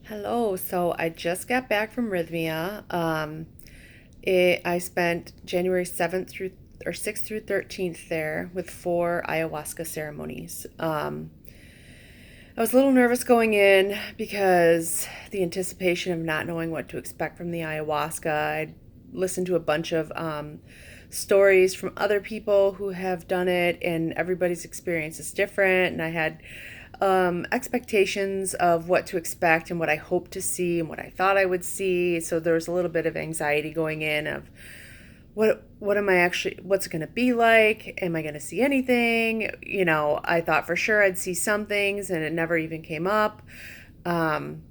Hello. So I just got back from Rythmia. I spent January 7th through or 6th through 13th there with four ayahuasca ceremonies. I was a little nervous going in because the anticipation of not knowing what to expect from the ayahuasca. I'd listened to a bunch of stories from other people who have done it, and everybody's experience is different. And I had expectations of what to expect and what I hoped to see and what I thought I would see. So there was a little bit of anxiety going in of what am I actually, what's it going to be like? Am I going to see anything? I thought for sure I'd see some things, and it never even came up. Um,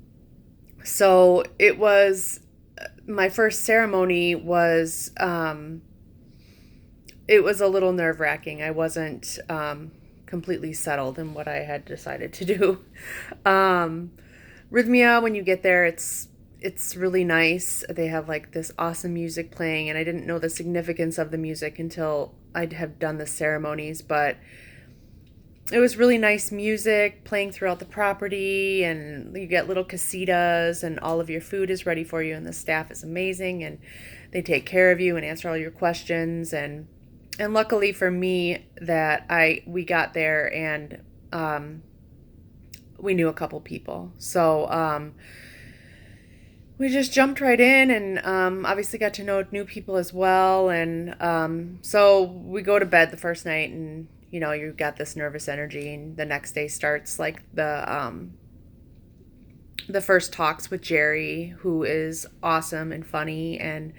so it was my first ceremony was it was a little nerve wracking. I wasn't completely settled in what I had decided to do. Um, Rythmia, when you get there, it's really nice. They have like this awesome music playing, and I didn't know the significance of the music until I'd have done the ceremonies, but it was really nice music playing throughout the property, and you get little casitas, and all of your food is ready for you, and the staff is amazing, and they take care of you and answer all your questions. And luckily for me that we got there, and we knew a couple people. So we just jumped right in, and obviously got to know new people as well. And so we go to bed the first night, and you got this nervous energy, and the next day starts like the first talks with Jerry, who is awesome and funny, and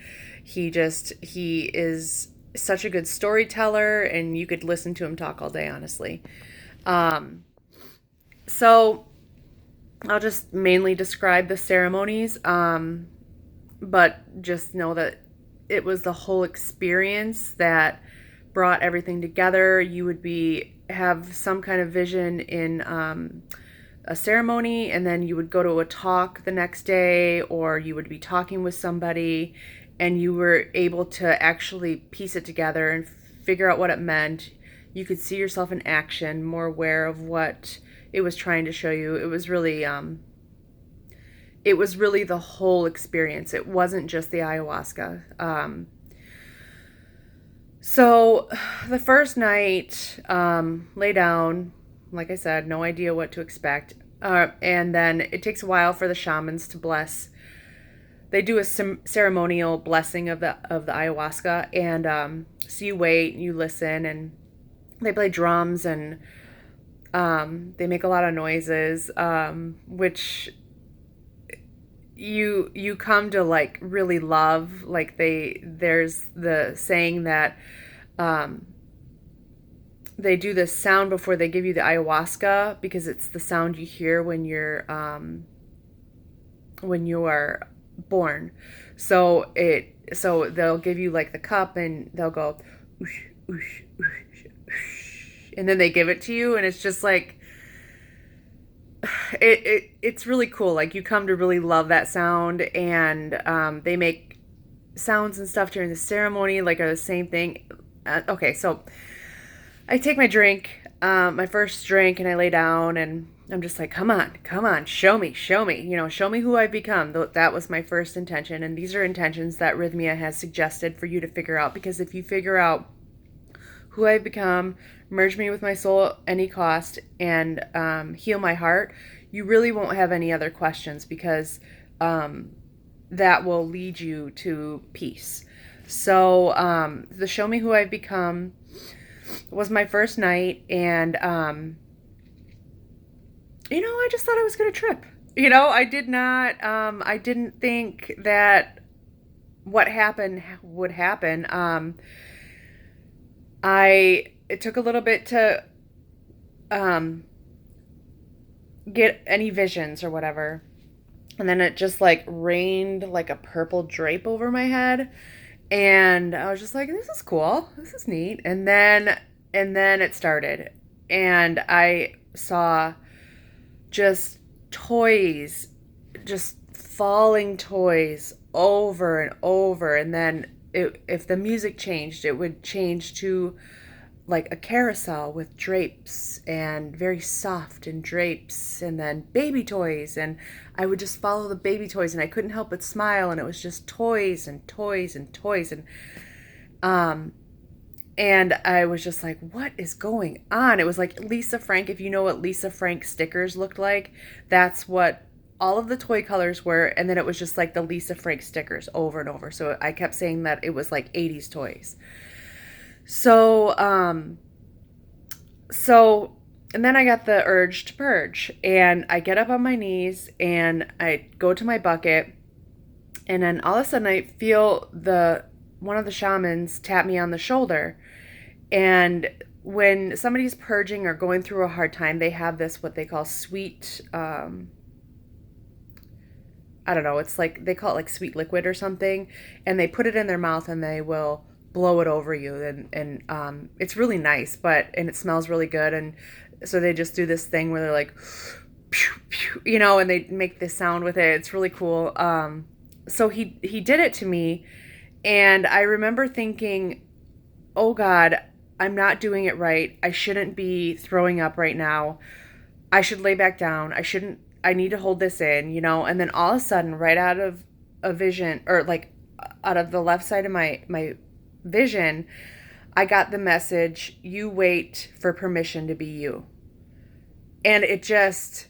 he is such a good storyteller, and you could listen to him talk all day, honestly. Um, so I'll just mainly describe the ceremonies, but just know that it was the whole experience that brought everything together. You would have some kind of vision in a ceremony, and then you would go to a talk the next day, or you would be talking with somebody, and you were able to actually piece it together and figure out what it meant. You could see yourself in action, more aware of what it was trying to show you. It was really the whole experience. It wasn't just the ayahuasca. So the first night, lay down, like I said, no idea what to expect. And then it takes a while for the shamans to bless. They do a ceremonial blessing of the ayahuasca, and so you wait, you listen, and they play drums, and they make a lot of noises, which you come to like really love. Like there's the saying that um, they do this sound before they give you the ayahuasca, because it's the sound you hear when you are born. So they'll give you like the cup, and they'll go oosh, oosh, oosh, oosh, and then they give it to you, and it's just like it's really cool. Like you come to really love that sound, and they make sounds and stuff during the ceremony like are the same thing. Okay, so I take my drink, my first drink, and I lay down, and I'm just like, come on, show me, show me, show me who I've become. That was my first intention. And these are intentions that Rythmia has suggested for you to figure out, because if you figure out who I've become, merge me with my soul at any cost, and heal my heart, you really won't have any other questions, because that will lead you to peace. So the show me who I've become was my first night, and I just thought I was gonna trip. I did not. I didn't think that what happened would happen. It took a little bit to um, get any visions or whatever, and then it just like rained like a purple drape over my head, and I was just like, this is cool, this is neat. And then it started, and I saw just toys, just falling toys over and over. And then if the music changed, it would change to like a carousel with drapes and very soft and drapes, and then baby toys, and I would just follow the baby toys and I couldn't help but smile, and it was just toys and toys and toys, um and I was just like, what is going on? It was like Lisa Frank. If you know what Lisa Frank stickers looked like, that's what all of the toy colors were. And then it was just like the Lisa Frank stickers over and over. So I kept saying that it was like 80s toys. So, and then I got the urge to purge. And I get up on my knees and I go to my bucket. And then all of a sudden I feel one of the shamans tap me on the shoulder. And when somebody's purging or going through a hard time, they have this, what they call sweet, I don't know, it's like, they call it like sweet liquid or something. And they put it in their mouth and they will blow it over you. And it's really nice, and it smells really good. And so they just do this thing where they're like, pew, pew, and they make this sound with it. It's really cool. So he did it to me. And I remember thinking, oh God, I'm not doing it right. I shouldn't be throwing up right now. I should lay back down. I need to hold this in, And then all of a sudden, right out of a vision, or like out of the left side of my vision, I got the message, you wait for permission to be you. And it just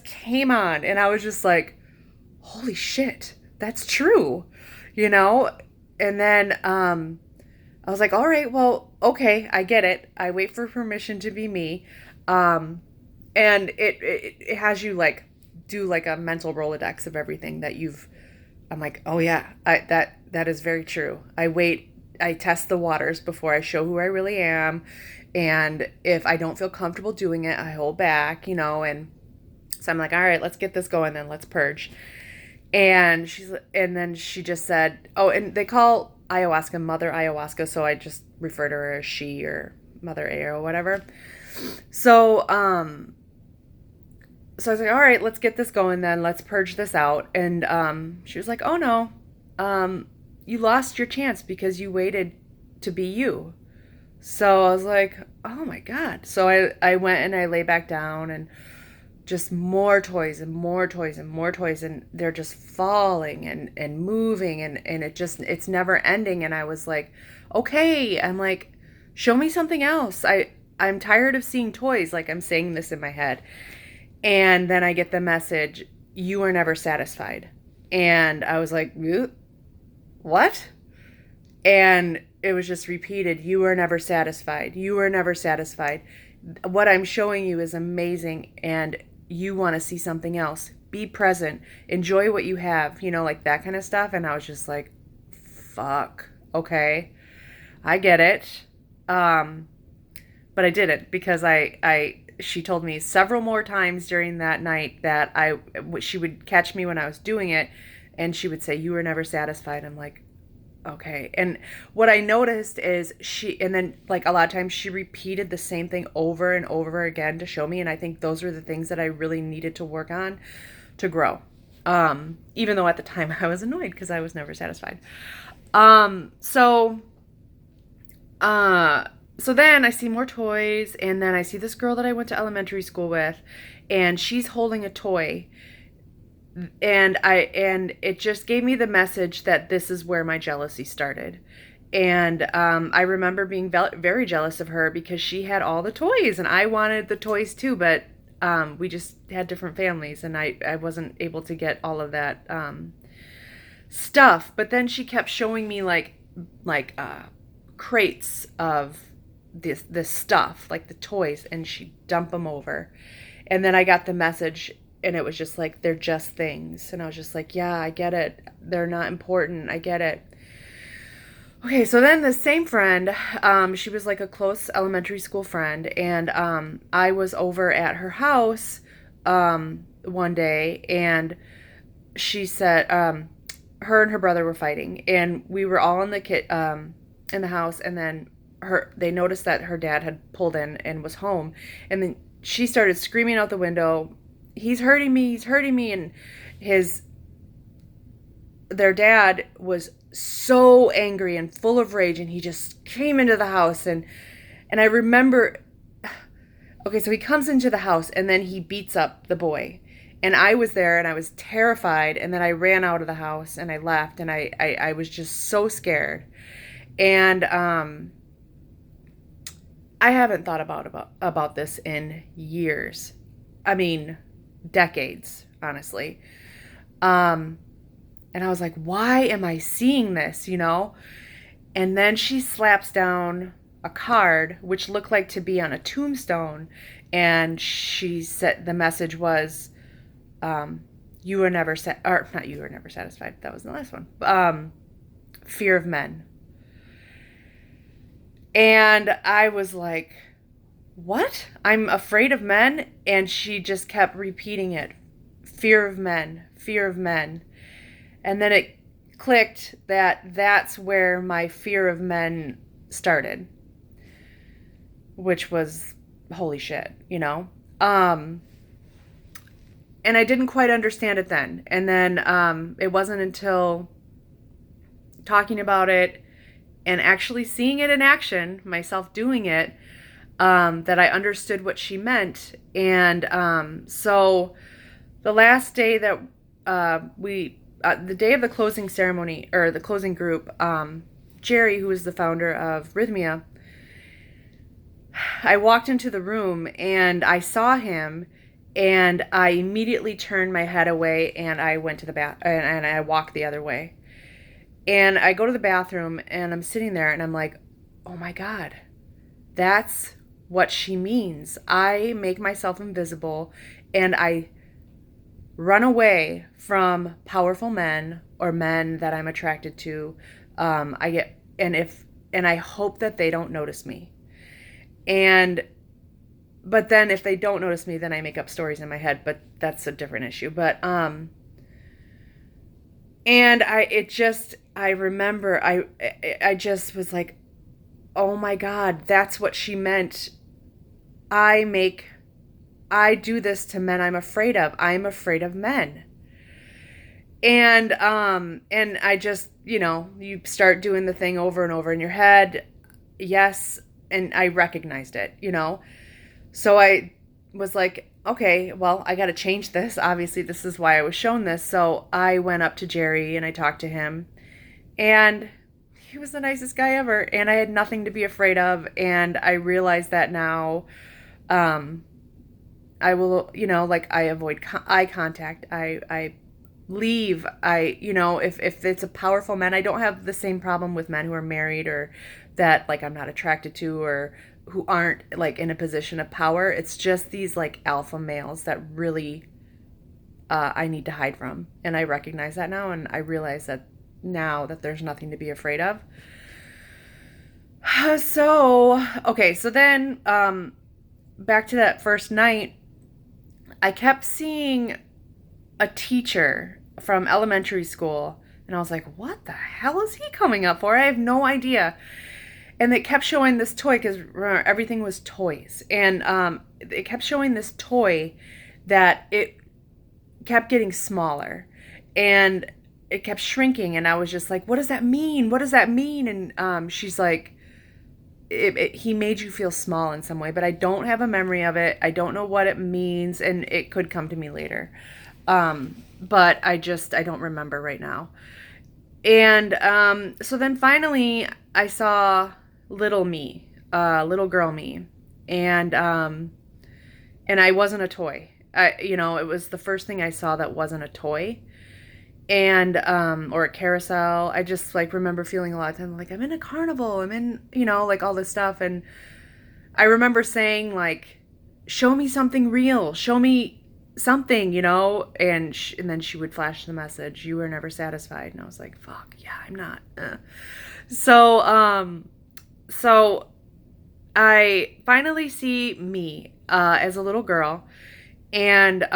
came on. And I was just like, holy shit, that's true, And then I was like, all right, well, okay, I get it. I wait for permission to be me. And it has you like do like a mental Rolodex of everything that I'm like, oh yeah, that is very true. I test the waters before I show who I really am. And if I don't feel comfortable doing it, I hold back, and so I'm like, all right, let's get this going then. Let's purge. And then she just said, oh, and they call ayahuasca Mother Ayahuasca, so I just refer to her as she or Mother A or whatever. So, so I was like, all right, let's get this going then. Let's purge this out. And she was like, oh no, you lost your chance because you waited to be you. So I was like, oh my God. So I went and I lay back down, and just more toys and more toys and more toys, and they're just falling and moving, and it's never ending. And I was like, okay, I'm like, show me something else. I'm tired of seeing toys. Like, I'm saying this in my head. And then I get the message, you are never satisfied. And I was like, what? And it was just repeated, you are never satisfied. You are never satisfied. What I'm showing you is amazing, and you want to see something else. Be present. Enjoy what you have, like that kind of stuff. And I was just like, fuck, okay, I get it. But I didn't, because she told me several more times during that night that she would catch me when I was doing it, and she would say, you were never satisfied. I'm like, okay. And what I noticed is and then like a lot of times she repeated the same thing over and over again to show me. And I think those were the things that I really needed to work on to grow. Even though at the time I was annoyed because I was never satisfied. So then I see more toys, and then I see this girl that I went to elementary school with, and she's holding a toy. And it just gave me the message that this is where my jealousy started. And I remember being very jealous of her because she had all the toys and I wanted the toys too, but we just had different families, and I wasn't able to get all of that stuff. But then she kept showing me like crates of this stuff, like the toys, and she'd dump them over. And then I got the message, and it was just like, they're just things. And I was just like, yeah, I get it. They're not important. I get it. Okay, so then the same friend, she was like a close elementary school friend, and I was over at her house one day, and she said her and her brother were fighting, and we were all in the house, and then they noticed that her dad had pulled in and was home, and then she started screaming out the window, he's hurting me, and their dad was so angry and full of rage, and he just came into the house. And I remember, okay, so he comes into the house and then he beats up the boy. And I was there and I was terrified. And then I ran out of the house and I left, and I was just so scared. And I haven't thought about this in years. I mean, decades, honestly. Um, and I was like, why am I seeing this, you know? And then she slaps down a card, which looked like to be on a tombstone. And she said the message was, you were never or not you were never satisfied. That was the last one. Fear of men. And I was like, what? I'm afraid of men? And she just kept repeating it. Fear of men, fear of men. And then it clicked that that's where my fear of men started, which was holy shit, you know? And I didn't quite understand it then. And then it wasn't until talking about it and actually seeing it in action, myself doing it, that I understood what she meant. And so the last day that the day of the closing ceremony, or the closing group, Jerry, who is the founder of Rythmia, I walked into the room and I saw him, and I immediately turned my head away and I went to the bath and I walked the other way. And I go to the bathroom and I'm sitting there and I'm like, oh my God, that's what she means. I make myself invisible and I run away from powerful men or men that I'm attracted to. And I hope that they don't notice me. But then if they don't notice me, then I make up stories in my head, but that's a different issue. But, and I remember I just was like, oh my God, that's what she meant. I do this to men I'm afraid of. I'm afraid of men. And I just, you start doing the thing over and over in your head. Yes. And I recognized it, So I was like, okay, well, I got to change this. Obviously, this is why I was shown this. So I went up to Jerry and I talked to him, and he was the nicest guy ever. And I had nothing to be afraid of. And I realized that now. I will, I avoid eye contact. I leave. If it's a powerful man, I don't have the same problem with men who are married or that, like, I'm not attracted to, or who aren't, like, in a position of power. It's just these, like, alpha males that really I need to hide from. And I recognize that now, and I realize that now that there's nothing to be afraid of. So then back to that first night, I kept seeing a teacher from elementary school, and I was like, what the hell is he coming up for? I have no idea. And it kept showing this toy, because remember, everything was toys. And it kept showing this toy that it kept getting smaller. And it kept shrinking. And I was just like, what does that mean? What does that mean? And she's like, he made you feel small in some way, but I don't have a memory of it. I don't know what it means, and it could come to me later. But I don't remember right now. And so then finally I saw little me, little girl me, and I wasn't a toy. It was the first thing I saw that wasn't a toy. And or a carousel. I just, like, remember feeling a lot of time like, I'm in a carnival, I'm in, like, all this stuff. And I remember saying, like, show me something real, show me something, and then she would flash the message, you were never satisfied. And I was like, fuck yeah, I'm not. So I finally see me as a little girl, and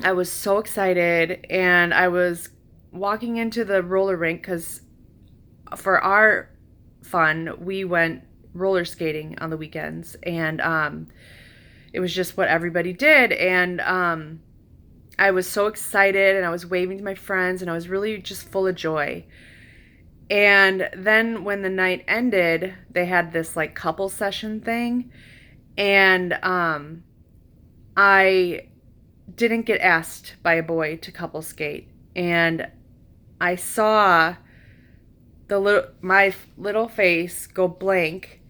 I was so excited, and I was walking into the roller rink because for our fun, we went roller skating on the weekends, and it was just what everybody did. And I was so excited and I was waving to my friends and I was really just full of joy. And then when the night ended, they had this like couple session thing, and I didn't get asked by a boy to couple skate, and I saw my little face go blank.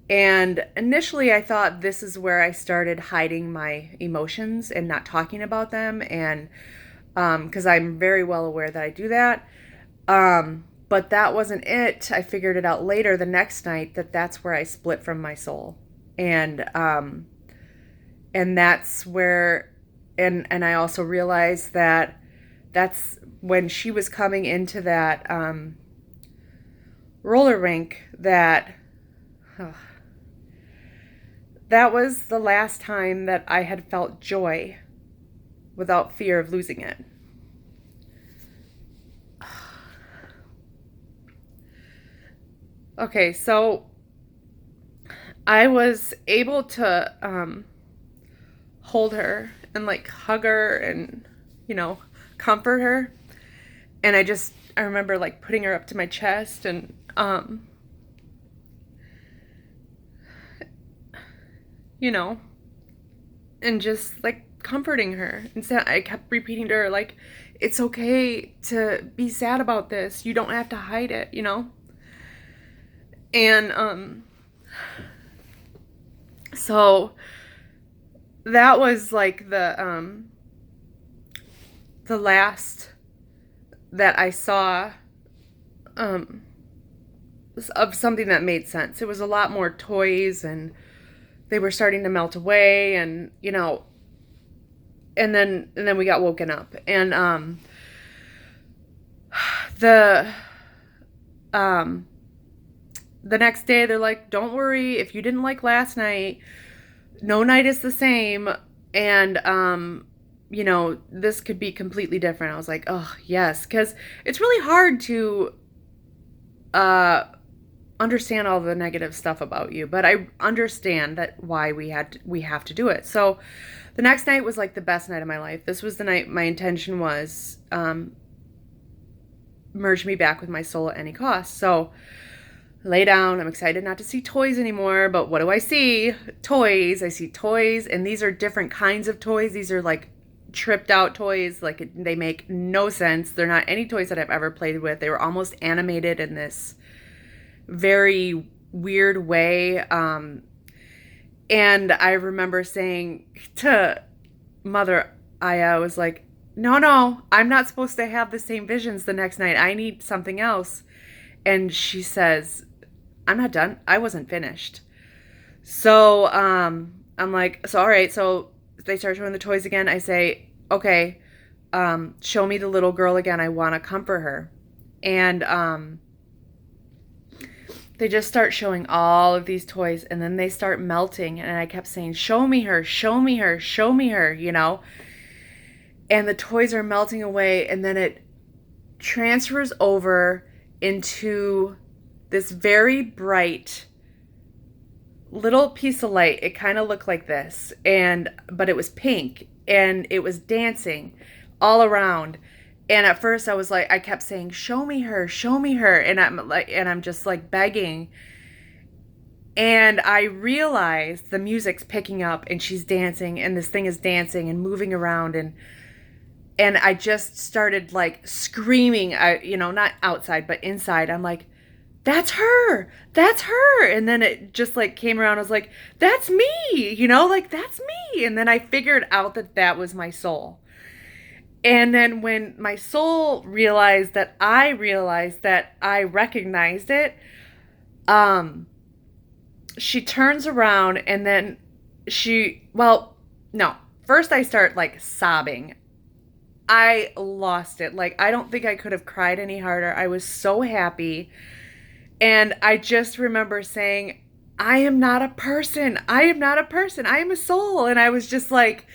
And initially I thought this is where I started hiding my emotions and not talking about them, and because I'm very well aware that I do that. But that wasn't it. I figured it out later the next night that that's where I split from my soul. And that's where, and I also realized that that's when she was coming into that roller rink, that that was the last time that I had felt joy without fear of losing it. Okay, so I was able to hold her and like hug her and, comfort her. And I remember like putting her up to my chest and, and just like comforting her. And so I kept repeating to her, like, it's okay to be sad about this. You don't have to hide it, And, so that was like the last that I saw, of something that made sense. It was a lot more toys, and they were starting to melt away, and, and then we got woken up, and, the, the next day they're like, don't worry, if you didn't like last night, no night is the same, and this could be completely different. I was like, oh yes, because it's really hard to understand all the negative stuff about you, but I understand that why we have to do it. So the next night was like the best night of my life. This was the night my intention was merge me back with my soul at any cost. So lay down. I'm excited not to see toys anymore, but what do I see? Toys. I see toys, and these are different kinds of toys. These are like tripped out toys. Like, they make no sense. They're not any toys that I've ever played with. They were almost animated in this very weird way. And I remember saying to Mother Aya, I was like, no, I'm not supposed to have the same visions the next night. I need something else. And she says, I'm not done. I wasn't finished. So I'm like, so all right. So they start showing the toys again. I say, okay, show me the little girl again. I want to comfort her. And they just start showing all of these toys, and then they start melting. And I kept saying, show me her, show me her, show me her, And the toys are melting away, and then it transfers over into this very bright little piece of light. It kind of looked like this, but it was pink, and it was dancing all around. And at first I was like, I kept saying, show me her, and I'm just like begging. And I realized the music's picking up, and she's dancing, and this thing is dancing and moving around, and I just started like screaming, not outside, but inside. I'm like, that's her. And then it just like came around. I was like, that's me, like that's me. And then I figured out that was my soul. And then when my soul realized that I recognized it, she turns around, and then first I start like sobbing. I lost it. Like, I don't think I could have cried any harder. I was so happy. And I just remember saying, I am not a person. I am a soul. And I was just like,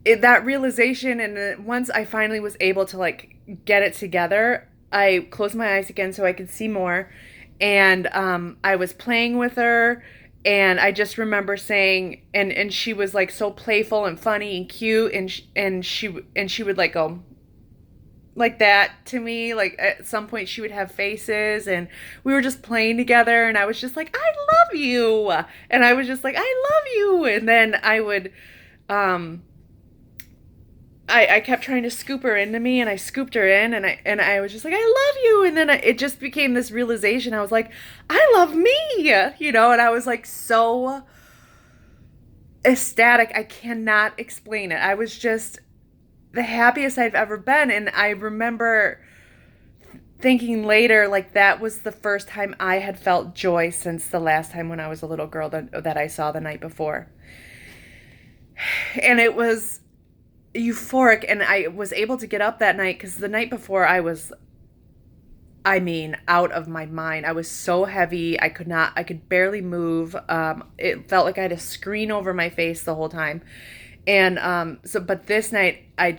that realization. And once I finally was able to like get it together, I closed my eyes again so I could see more. And I was playing with her, And I just remember saying, and she was like so playful and funny and cute, and she would like go like that to me. Like at some point she would have faces, and we were just playing together, and I was just like, I love you. And I was just like, I love you. And then um I kept trying to scoop her into me, and I scooped her in, and I was just like, I love you. And then it just became this realization. I was like, I love me, and I was like so ecstatic. I cannot explain it. I was just the happiest I've ever been. And I remember thinking later, like, that was the first time I had felt joy since the last time when I was a little girl that I saw the night before. And it was euphoric. And I was able to get up that night because the night before I mean, out of my mind. I was so heavy. I could barely move. It felt like I had a screen over my face the whole time. And but this night I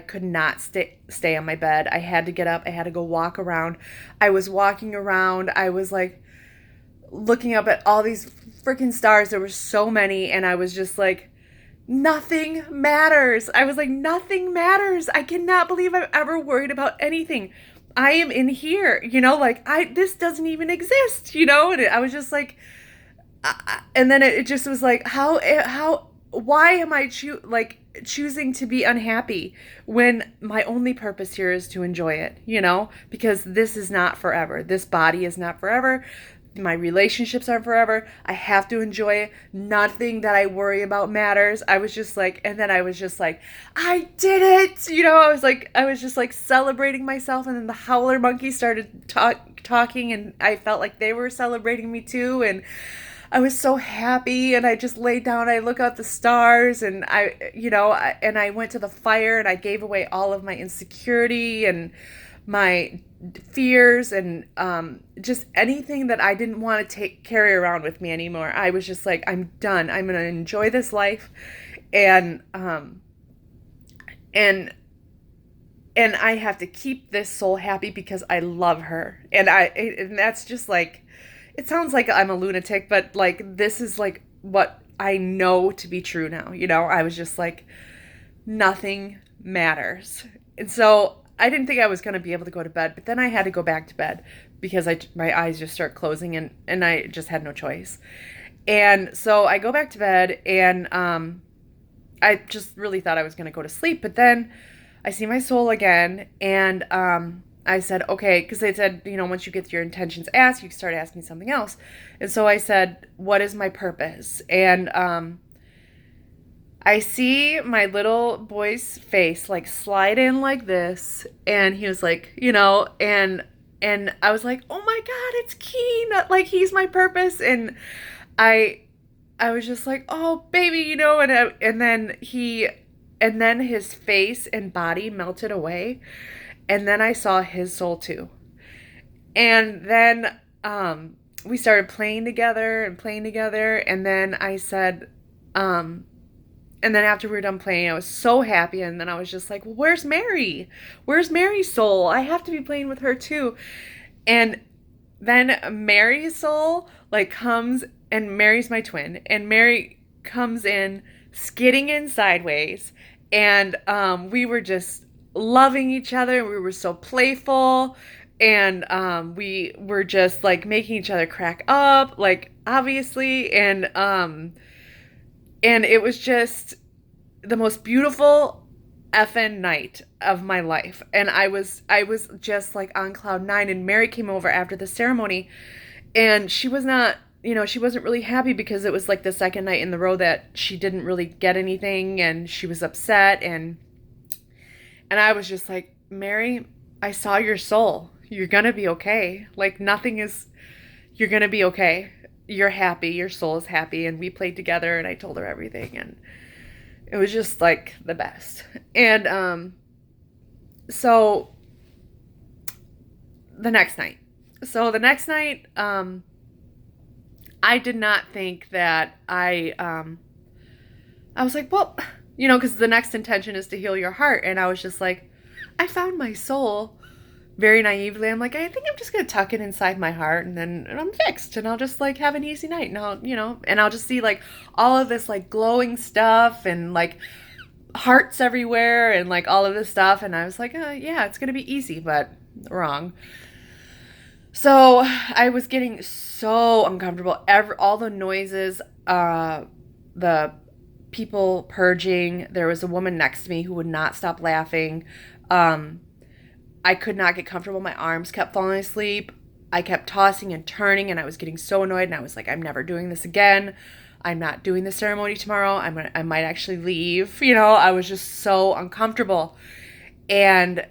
could not stay on my bed. I had to get up. I had to go walk around. I was walking around. I was like looking up at all these freaking stars. There were so many, and I was just like, nothing matters. I was like, nothing matters. I cannot believe I've ever worried about anything. I am in here, like this doesn't even exist, and I was just like, and then it just was like, why am I choosing to be unhappy when my only purpose here is to enjoy it, because this is not forever. This body is not forever. My relationships are forever. I have to enjoy it. Nothing that I worry about matters. I was just like, and then I was just like, I did it. I was just like celebrating myself. And then the howler monkeys started talking, and I felt like they were celebrating me too. And I was so happy, and I just laid down. I look out the stars, and and I went to the fire, and I gave away all of my insecurity and my fears, and just anything that I didn't want to carry around with me anymore. I was just like, I'm done. I'm gonna enjoy this life, and and and I have to keep this soul happy because I love her, and that's just like, it sounds like I'm a lunatic, but like this is like what I know to be true now. I was just like, nothing matters, and so I didn't think I was going to be able to go to bed, but then I had to go back to bed because my eyes just start closing, and I just had no choice. And so I go back to bed, and I just really thought I was going to go to sleep, but then I see my soul again, and I said, okay, because they said, once you get your intentions asked, you can start asking something else. And so I said, what is my purpose? And I see my little boy's face like slide in like this, and he was like, and I was like, oh my God, it's Keen, like he's my purpose. And I was just like, oh baby, and then his face and body melted away, and then I saw his soul too. And then we started playing together, and then I said, and then after we were done playing, I was so happy. And then I was just like, well, where's Mary? Where's Mary's soul? I have to be playing with her too. And then Mary's soul like comes, and Mary's my twin. And Mary comes in, skidding in sideways. And we were just loving each other. We were so playful. And we were just like making each other crack up, like obviously. And it was just the most beautiful effing night of my life. And I was just like on cloud nine. And Mary came over after the ceremony, and she was not, she wasn't really happy because it was like the second night in the row that she didn't really get anything, and she was upset. And I was just like, Mary, I saw your soul. You're gonna be okay. Like you're gonna be okay. You're happy, your soul is happy. And we played together, and I told her everything, and it was just like the best. And so the next night I did not think that I was like, well, because the next intention is to heal your heart. And I was just like, I found my soul. very naively, I'm like, I think I'm just gonna tuck it inside my heart, and I'm fixed, and I'll just like have an easy night, and I'll just see like all of this like glowing stuff and like hearts everywhere and like all of this stuff, and I was like, yeah, it's gonna be easy, but wrong. So I was getting so uncomfortable. All the noises, the people purging. There was a woman next to me who would not stop laughing. Um, I could not get comfortable. My arms kept falling asleep. I kept tossing and turning, and I was getting so annoyed. And I was like, I'm never doing this again. I'm not doing the ceremony tomorrow. I might actually leave. I was just so uncomfortable. And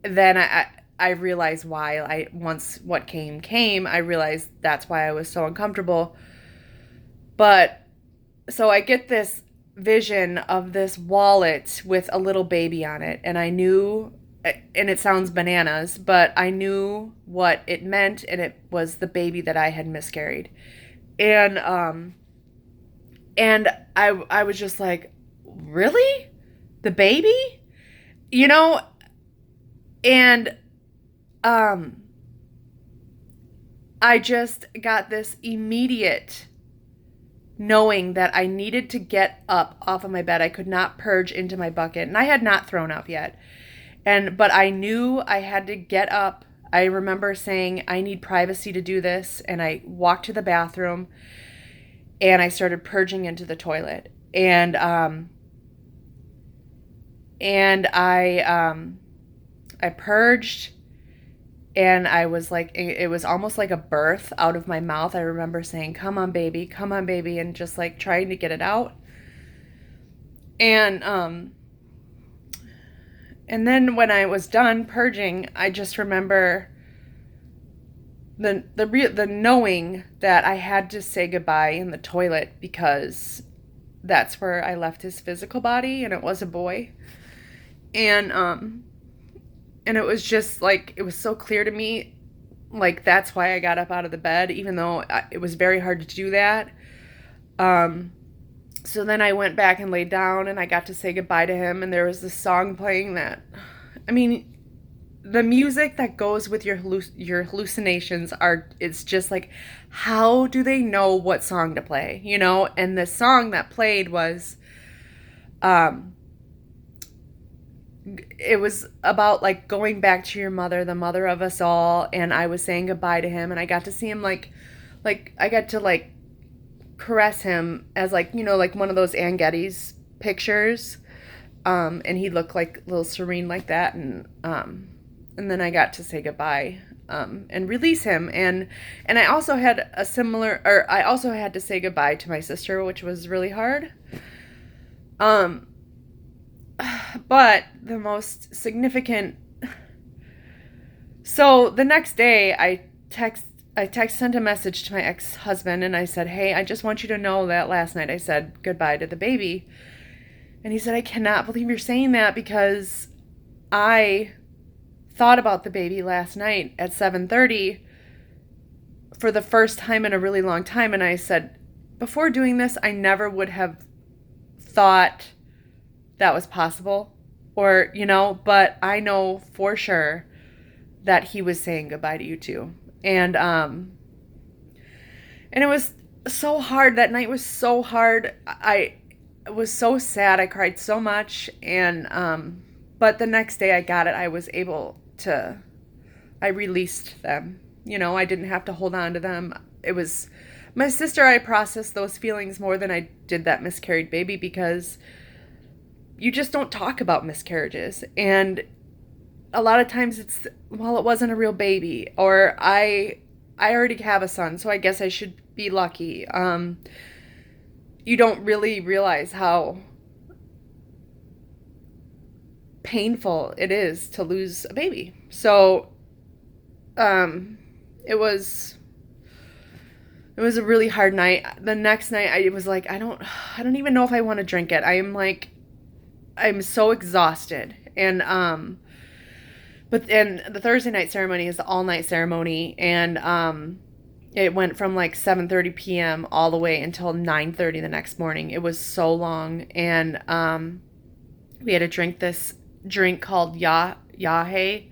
then I realized why. Once what came, I realized that's why I was so uncomfortable. But so I get this vision of this wallet with a little baby on it, and I knew, and it sounds bananas, but I knew what it meant, and it was the baby that I had miscarried. And I was just like, really? The baby? You know, and um I just got this immediate knowing that I needed to get up off of my bed. I could not purge into my bucket, and I had not thrown up yet. But I knew I had to get up. I remember saying, I need privacy to do this, and I walked to the bathroom and I started purging into the toilet. And I purged, and I was like, it was almost like a birth out of my mouth. I remember saying, come on, baby, and just like trying to get it out. And then when I was done purging, I just remember the knowing that I had to say goodbye in the toilet, because that's where I left his physical body, and it was a boy. And it was just like, it was so clear to me, like that's why I got up out of the bed, even though it was very hard to do that. So then I went back and laid down, and I got to say goodbye to him, and there was this song playing that, I mean, the music that goes with your hallucinations it's just like, how do they know what song to play, And the song that played was, it was about like going back to your mother, the mother of us all, and I was saying goodbye to him, and I got to see him like I got to like caress him as like, like one of those Ann Getty's pictures, and he looked like a little serene like that, and then I got to say goodbye, and release him, and I also had I also had to say goodbye to my sister, which was really hard. But the most significant, so the next day I sent a message to my ex-husband, and I said, hey, I just want you to know that last night I said goodbye to the baby. And he said, I cannot believe you're saying that, because I thought about the baby last night at 7:30 for the first time in a really long time. And I said, before doing this, I never would have thought that was possible, or, but I know for sure that he was saying goodbye to you too. And it was so hard. That night was so hard. I was so sad. I cried so much. And but the next day I got it. I was able to, I released them. I didn't have to hold on to them. It was my sister. I processed those feelings more than I did that miscarried baby, because you just don't talk about miscarriages. And a lot of times it's, well, it wasn't a real baby, or I already have a son, so I guess I should be lucky. You don't really realize how painful it is to lose a baby. So it was a really hard night. The next night I was like, I don't even know if I want to drink it. I'm so exhausted. And but the Thursday night ceremony is the all night ceremony, and it went from like 7:30 p.m. all the way until 9:30 the next morning. It was so long, and we had to drink this drink called yahe,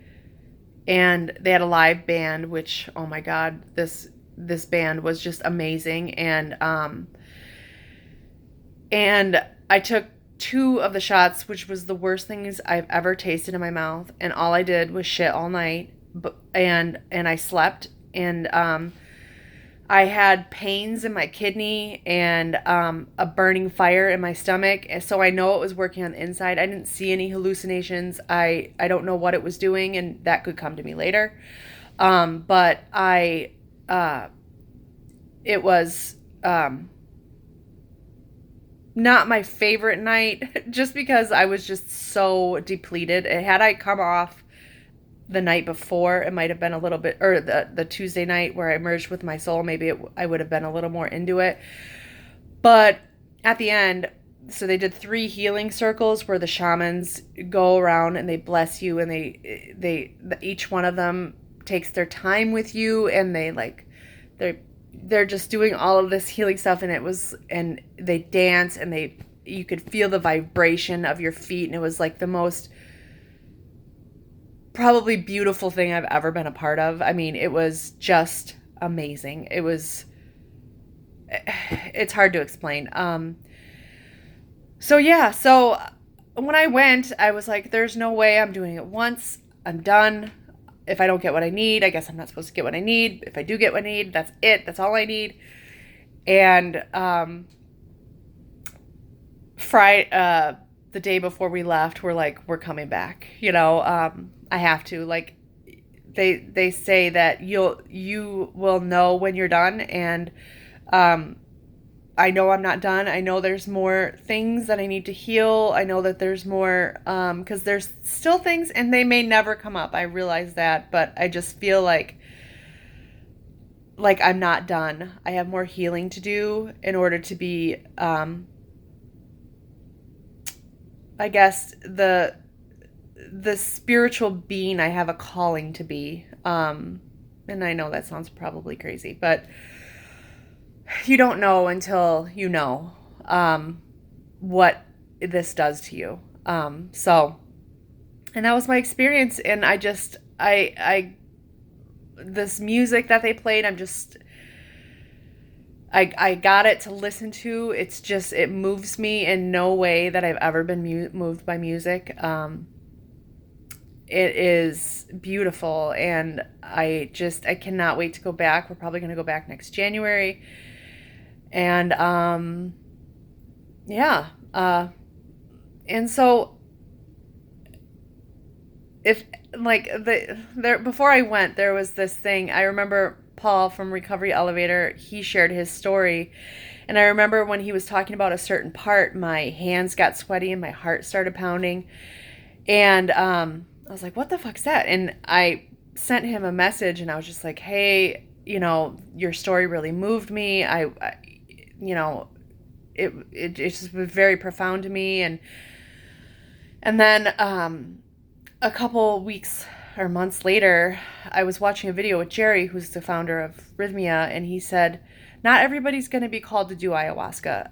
and they had a live band, which, oh my God, this band was just amazing. And I took two of the shots, which was the worst things I've ever tasted in my mouth, and all I did was shit all night. And I slept, and I had pains in my kidney and a burning fire in my stomach. And so I know it was working on the inside. I didn't see any hallucinations. I don't know what it was doing, and that could come to me later. But it was not my favorite night just because I was just so depleted. Had I come off the night before, it might have been a little bit, or the Tuesday night where I merged with my soul, maybe I would have been a little more into it. But at the end, so they did 3 healing circles where the shamans go around and they bless you, and they each one of them takes their time with you, and they're just doing all of this healing stuff, and they dance, and you could feel the vibration of your feet, and it was like the most probably beautiful thing I've ever been a part of. I mean, it was just amazing. It's hard to explain. So yeah, so when I went, I was like, there's no way I'm doing it once. I'm done. If I don't get what I need, I guess I'm not supposed to get what I need. If I do get what I need, that's it. That's all I need. And the day before we left, we're like, we're coming back. I have to. Like, they say that you will know when you're done, and I know I'm not done. I know there's more things that I need to heal. I know that there's more, because there's still things, and they may never come up. I realize that, but I just feel like I'm not done. I have more healing to do in order to be, I guess, the spiritual being I have a calling to be. And I know that sounds probably crazy, but you don't know until you know what this does to you. So, and that was my experience. And I this music that they played, I got it to listen to. It moves me in no way that I've ever been moved by music. It is beautiful, and I cannot wait to go back. We're probably going to go back next January. And yeah, and so if like there before I went, there was this thing. I remember Paul from Recovery Elevator, he shared his story, and I remember when he was talking about a certain part, my hands got sweaty and my heart started pounding, and I was like, what the fuck's that? And I sent him a message, and I was just like, hey, your story really moved me. It just was very profound to me. And then a couple weeks or months later, I was watching a video with Jerry, who's the founder of Rythmia, and he said, not everybody's going to be called to do ayahuasca.